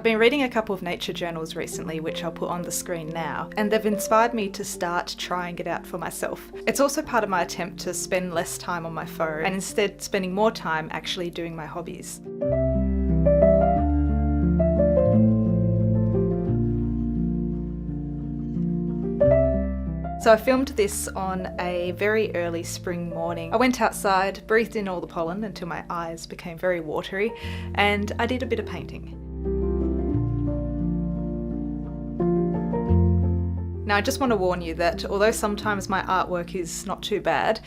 I've been reading a couple of nature journals recently, which I'll put on the screen now, and they've inspired me to start trying it out for myself. It's also part of my attempt to spend less time on my phone and instead spending more time actually doing my hobbies. So I filmed this on a very early spring morning. I went outside, breathed in all the pollen until my eyes became very watery, and I did a bit of painting. Now I just want to warn you that although sometimes my artwork is not too bad,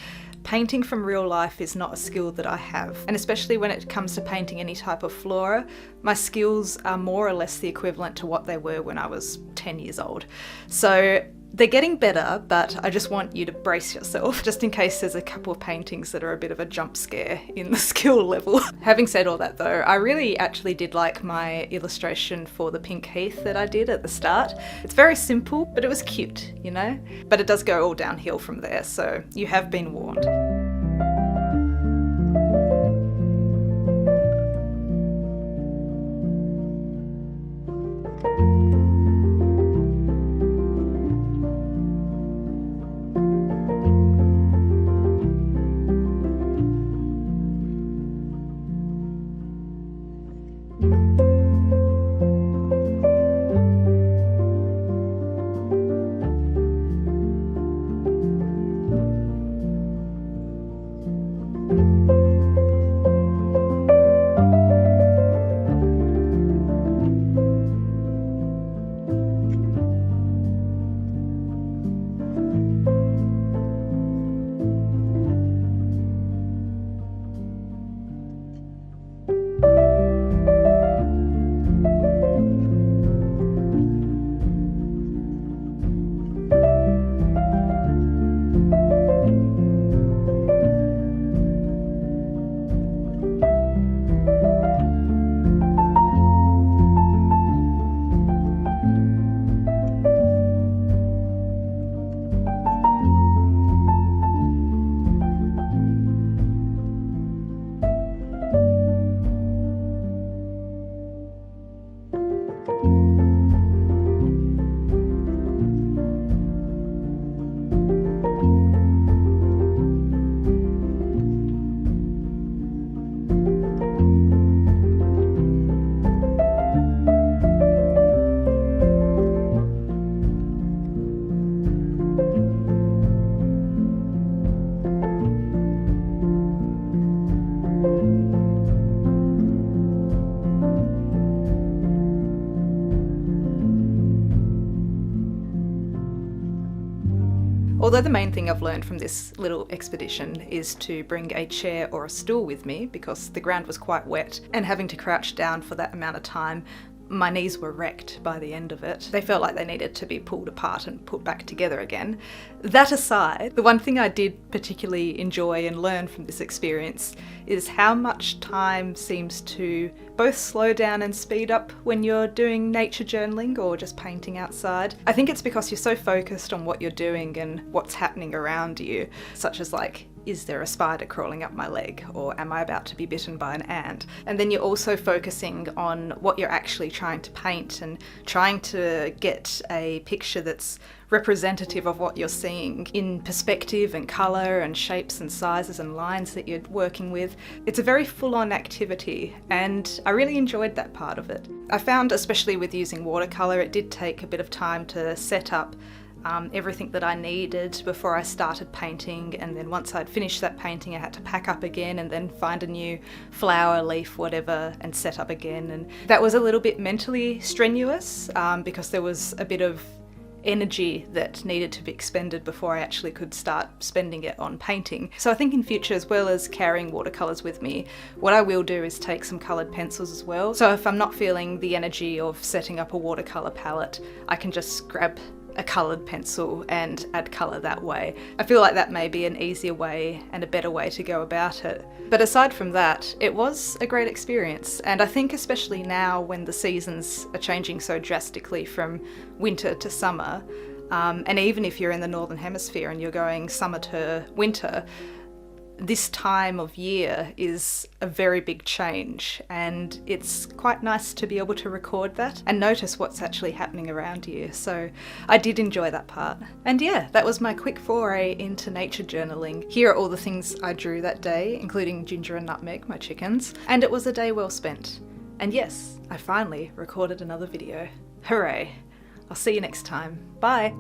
painting from real life is not a skill that I have. And especially when it comes to painting any type of flora, my skills are more or less the equivalent to what they were when I was 10 years old. So they're getting better, but I just want you to brace yourself, just in case there's a couple of paintings that are a bit of a jump scare in the skill level. Having said all that though, I really actually did like my illustration for the pink heath that I did at the start. It's very simple, but it was cute, you know? But it does go all downhill from there, so you have been warned. Although the main thing I've learned from this little expedition is to bring a chair or a stool with me because the ground was quite wet, and having to crouch down for that amount of time, my knees were wrecked by the end of it. They felt like they needed to be pulled apart and put back together again. That aside, the one thing I did particularly enjoy and learn from this experience is how much time seems to both slow down and speed up when you're doing nature journaling or just painting outside. I think it's because you're so focused on what you're doing and what's happening around you, such as like, is there a spider crawling up my leg, or am I about to be bitten by an ant? And then you're also focusing on what you're actually trying to paint and trying to get a picture that's representative of what you're seeing in perspective and colour and shapes and sizes and lines that you're working with. It's a very full-on activity, and I really enjoyed that part of it. I found, especially with using watercolour, it did take a bit of time to set up everything that I needed before I started painting, and then once I'd finished that painting I had to pack up again and then find a new flower, leaf, whatever, and set up again. And that was a little bit mentally strenuous because there was a bit of energy that needed to be expended before I actually could start spending it on painting. So I think in future, as well as carrying watercolours with me, what I will do is take some coloured pencils as well. So if I'm not feeling the energy of setting up a watercolour palette, I can just grab a coloured pencil and add colour that way. I feel like that may be an easier way and a better way to go about it. But aside from that, it was a great experience, and I think especially now when the seasons are changing so drastically from winter to summer, and even if you're in the Northern Hemisphere and you're going summer to winter, this time of year is a very big change, and it's quite nice to be able to record that and notice what's actually happening around you. So I did enjoy that part. And yeah, that was my quick foray into nature journaling. Here are all the things I drew that day, including Ginger and Nutmeg, my chickens, and it was a day well spent. And yes, I finally recorded another video. Hooray! I'll see you next time. Bye!